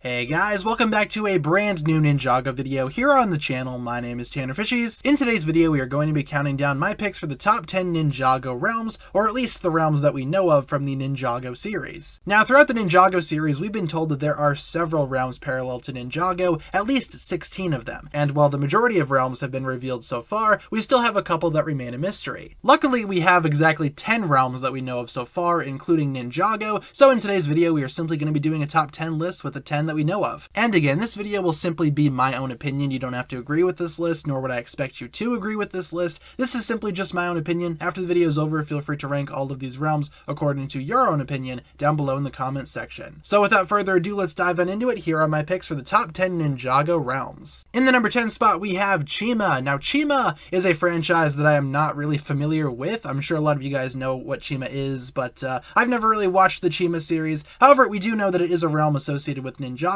Hey guys, welcome back to a brand new Ninjago video here on the channel. My name is TannerFishies. In today's video, we are going to be counting down my picks for the top 10 Ninjago realms, or at least the realms that we know of from the Ninjago series. Now, throughout the Ninjago series, we've been told that there are several realms parallel to Ninjago, at least 16 of them. And while the majority of realms have been revealed so far, we still have a couple that remain a mystery. Luckily, we have exactly 10 realms that we know of so far, including Ninjago, so in today's video, we are simply going to be doing a top 10 list with the 10 that we know of. And again, this video will simply be my own opinion. You don't have to agree with this list, nor would I expect you to agree with this list. This is simply just my own opinion. After the video is over, feel free to rank all of these realms according to your own opinion down below in the comments section. So without further ado, let's dive on into it. Here are my picks for the top 10 Ninjago realms. In the number 10 spot, we have Chima. Now, Chima is a franchise that I am not really familiar with. I'm sure a lot of you guys know what Chima is, but I've never really watched the Chima series. However, we do know that it is a realm associated with Ninjago.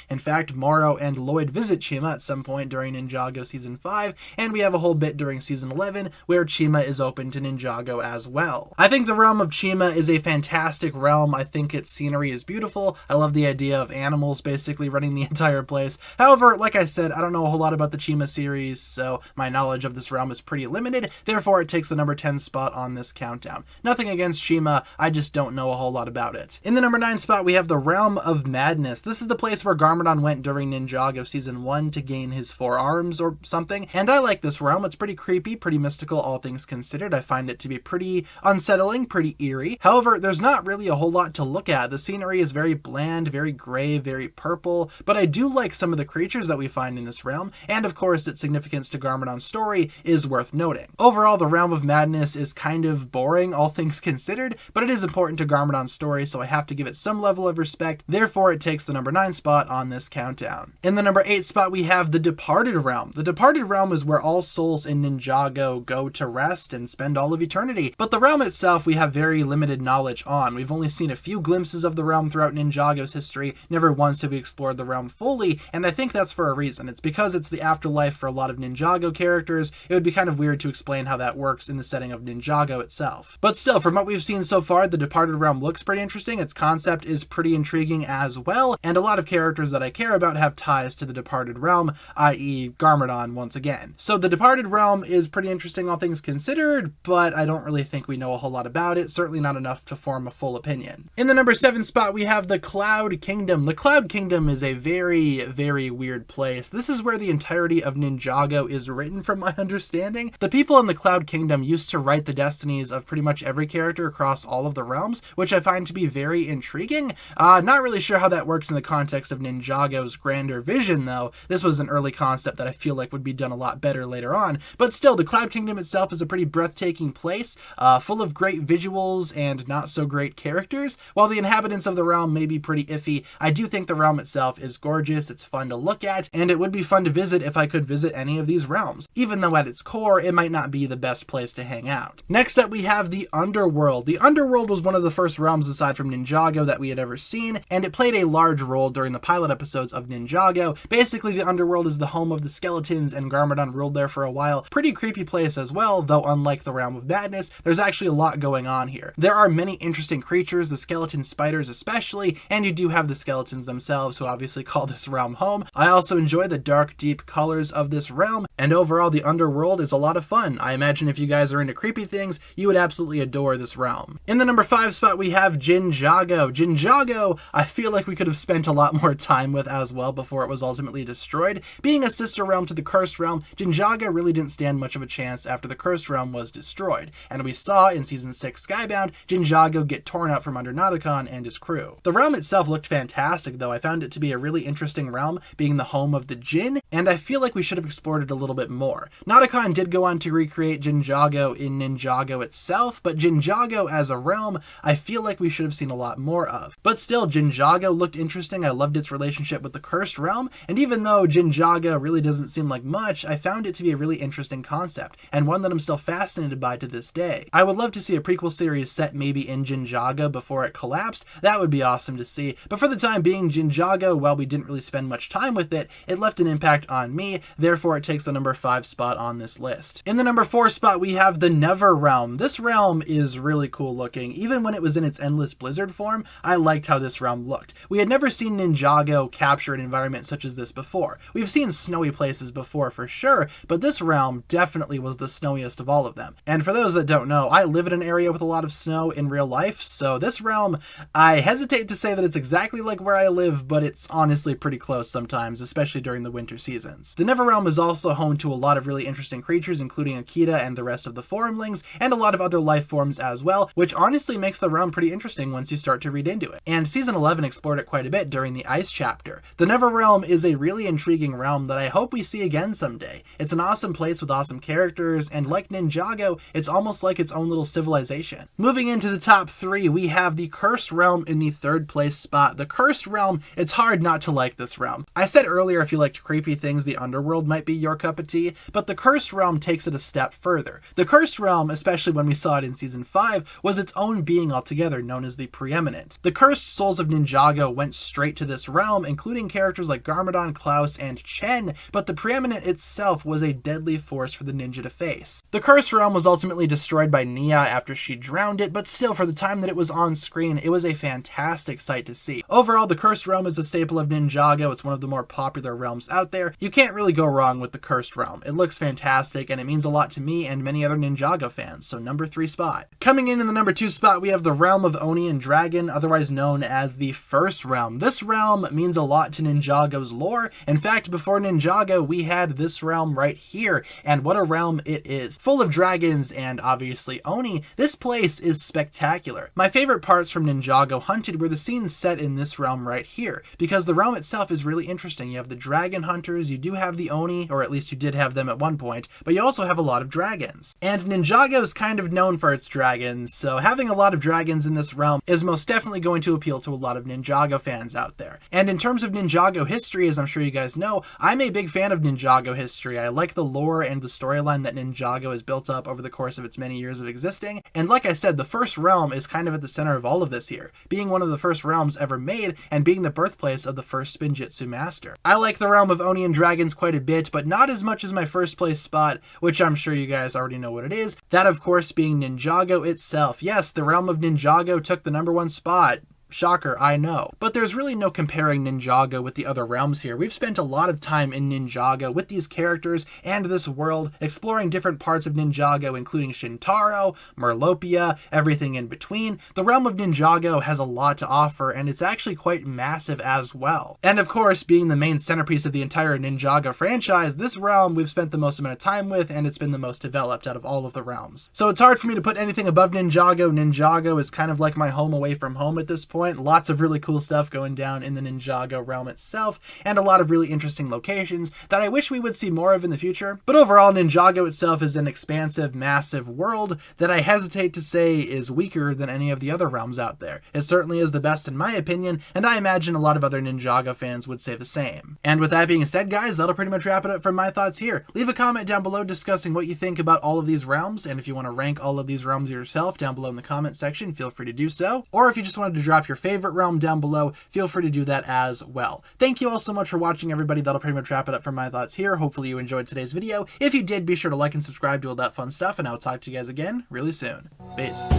In fact, Morrow and Lloyd visit Chima at some point during Ninjago Season 5, and we have a whole bit during Season 11 where Chima is open to Ninjago as well. I think the realm of Chima is a fantastic realm. I think its scenery is beautiful. I love the idea of animals basically running the entire place. However, like I said, I don't know a whole lot about the Chima series, so my knowledge of this realm is pretty limited. Therefore, it takes the number 10 spot on this countdown. Nothing against Chima, I just don't know a whole lot about it. In the number 9 spot, we have the Realm of Madness. This is the place where Garmadon went during Ninjago Season 1 to gain his 4 arms or something, and I like this realm. It's pretty creepy, pretty mystical, all things considered. I find it to be pretty unsettling, pretty eerie. However, there's not really a whole lot to look at. The scenery is very bland, very gray, very purple, but I do like some of the creatures that we find in this realm, and of course its significance to Garmadon's story is worth noting. Overall, the Realm of Madness is kind of boring, all things considered, but it is important to Garmadon's story, so I have to give it some level of respect. Therefore, it takes the number 9 spot on this countdown. In the number 8 spot, we have the Departed Realm. The Departed Realm is where all souls in Ninjago go to rest and spend all of eternity, but the realm itself we have very limited knowledge on. We've only seen a few glimpses of the realm throughout Ninjago's history. Never once have we explored the realm fully, and I think that's for a reason. It's because it's the afterlife for a lot of Ninjago characters. It would be kind of weird to explain how that works in the setting of Ninjago itself. But still, from what we've seen so far, the Departed Realm looks pretty interesting. Its concept is pretty intriguing as well, and a lot of characters that I care about have ties to the Departed Realm, i.e. Garmadon once again. So the Departed Realm is pretty interesting all things considered, but I don't really think we know a whole lot about it, certainly not enough to form a full opinion. In the number 7 spot, we have the Cloud Kingdom. The Cloud Kingdom is a very, very weird place. This is where the entirety of Ninjago is written, from my understanding. The people in the Cloud Kingdom used to write the destinies of pretty much every character across all of the realms, which I find to be very intriguing. Not really sure how that works in the context of Ninjago's grander vision, though. This was an early concept that I feel like would be done a lot better later on. But still, the Cloud Kingdom itself is a pretty breathtaking place, full of great visuals and not so great characters. While the inhabitants of the realm may be pretty iffy, I do think the realm itself is gorgeous, it's fun to look at, and it would be fun to visit if I could visit any of these realms, even though at its core, it might not be the best place to hang out. Next up, we have the Underworld. The Underworld was one of the first realms aside from Ninjago that we had ever seen, and it played a large role during the pilot episodes of Ninjago. Basically, the Underworld is the home of the skeletons, and Garmadon ruled there for a while. Pretty creepy place as well, though unlike the Realm of Madness, there's actually a lot going on here. There are many interesting creatures, the skeleton spiders especially, and you do have the skeletons themselves, who obviously call this realm home. I also enjoy the dark, deep colors of this realm, and overall, the Underworld is a lot of fun. I imagine if you guys are into creepy things, you would absolutely adore this realm. In the number 5 spot, we have Ninjago. Ninjago, I feel like we could have spent a lot more time with as well before it was ultimately destroyed. Being a sister realm to the Cursed Realm, Ninjago really didn't stand much of a chance after the Cursed Realm was destroyed, and we saw in Season 6 Skybound, Ninjago get torn out from under Nauticon and his crew. The realm itself looked fantastic, though. I found it to be a really interesting realm, being the home of the Jinn, and I feel like we should have explored it a little bit more. Nauticon did go on to recreate Ninjago in Ninjago itself, but Ninjago as a realm, I feel like we should have seen a lot more of. But still, Ninjago looked interesting. I loved its relationship with the Cursed Realm, and even though Ninjago really doesn't seem like much, I found it to be a really interesting concept, and one that I'm still fascinated by to this day. I would love to see a prequel series set maybe in Ninjago before it collapsed. That would be awesome to see, but for the time being, Ninjago, while we didn't really spend much time with it, it left an impact impact on me, therefore it takes the number 5 spot on this list. In the number 4 spot, we have the Never Realm. This realm is really cool looking. Even when it was in its Endless Blizzard form, I liked how this realm looked. We had never seen Ninjago capture an environment such as this before. We've seen snowy places before for sure, but this realm definitely was the snowiest of all of them. And for those that don't know, I live in an area with a lot of snow in real life, so this realm, I hesitate to say that it's exactly like where I live, but it's honestly pretty close sometimes, especially during the winter seasons. The Never Realm is also home to a lot of really interesting creatures, including Akita and the rest of the Formlings, and a lot of other life forms as well, which honestly makes the realm pretty interesting once you start to read into it. And Season 11 explored it quite a bit during the Ice chapter. The Never Realm is a really intriguing realm that I hope we see again someday. It's an awesome place with awesome characters, and like Ninjago, it's almost like its own little civilization. Moving into the top 3, we have the Cursed Realm in the 3rd place spot. The Cursed Realm, it's hard not to like this realm. I said earlier if you liked creepy things, the Underworld might be your cup of tea, but the Cursed Realm takes it a step further. The Cursed Realm, especially when we saw it in Season 5, was its own being altogether, known as the Preeminent. The cursed souls of Ninjago went straight to this realm, including characters like Garmadon, Klaus, and Chen, but the Preeminent itself was a deadly force for the ninja to face. The Cursed Realm was ultimately destroyed by Nia after she drowned it, but still, for the time that it was on screen, it was a fantastic sight to see. Overall, the Cursed Realm is a staple of Ninjago. It's one of the more popular realms out there. You can't really go wrong with the Cursed Realm. It looks fantastic, and it means a lot to me and many other Ninjago fans, so number 3 spot. Coming in the number 2 spot, we have the Realm of Oni and Dragon, otherwise known as the First Realm. This realm means a lot to Ninjago's lore. In fact, before Ninjago, we had this realm right here, and what a realm it is. Full of dragons and obviously Oni, this place is spectacular. My favorite parts from Ninjago Hunted were the scenes set in this realm right here, because the realm itself is really interesting. You have the dragon hunters, you do have the Oni, or at least you did have them at one point, but you also have a lot of dragons. And Ninjago is kind of known for its dragons, so having a lot of dragons in this realm is most definitely going to appeal to a lot of Ninjago fans out there. And in terms of Ninjago history, as I'm sure you guys know, I'm a big fan of Ninjago history. I like the lore and the storyline that Ninjago has built up over the course of its many years of existing. And like I said, the first realm is kind of at the center of all of this here, being one of the first realms ever made and being the birthplace of the first Spinjitzu master. I like the realm of Oni and Dragons quite a bit, but not as much as my first place spot, which I'm sure you guys already know what it is. That, of course, being Ninjago itself. Yes, the realm of Ninjago took the number 1 spot. Shocker, I know. But there's really no comparing Ninjago with the other realms here. We've spent a lot of time in Ninjago with these characters and this world, exploring different parts of Ninjago, including Shintaro, Merlopia, everything in between. The realm of Ninjago has a lot to offer, and it's actually quite massive as well. And of course, being the main centerpiece of the entire Ninjago franchise, this realm we've spent the most amount of time with, and it's been the most developed out of all of the realms. So it's hard for me to put anything above Ninjago. Ninjago is kind of like my home away from home at this point. Lots of really cool stuff going down in the Ninjago realm itself, and a lot of really interesting locations that I wish we would see more of in the future. But overall, Ninjago itself is an expansive, massive world that I hesitate to say is weaker than any of the other realms out there. It certainly is the best in my opinion, and I imagine a lot of other Ninjago fans would say the same. And with that being said, guys, that'll pretty much wrap it up for my thoughts here. Leave a comment down below discussing what you think about all of these realms, and if you want to rank all of these realms yourself down below in the comment section, feel free to do so. Or if you just wanted to drop your favorite realm down below, feel free to do that as well. Thank you all so much for watching, everybody. That'll pretty much wrap it up for my thoughts here. Hopefully you enjoyed today's video. If you did, be sure to like and subscribe to all that fun stuff, and I'll talk to you guys again really soon. Peace.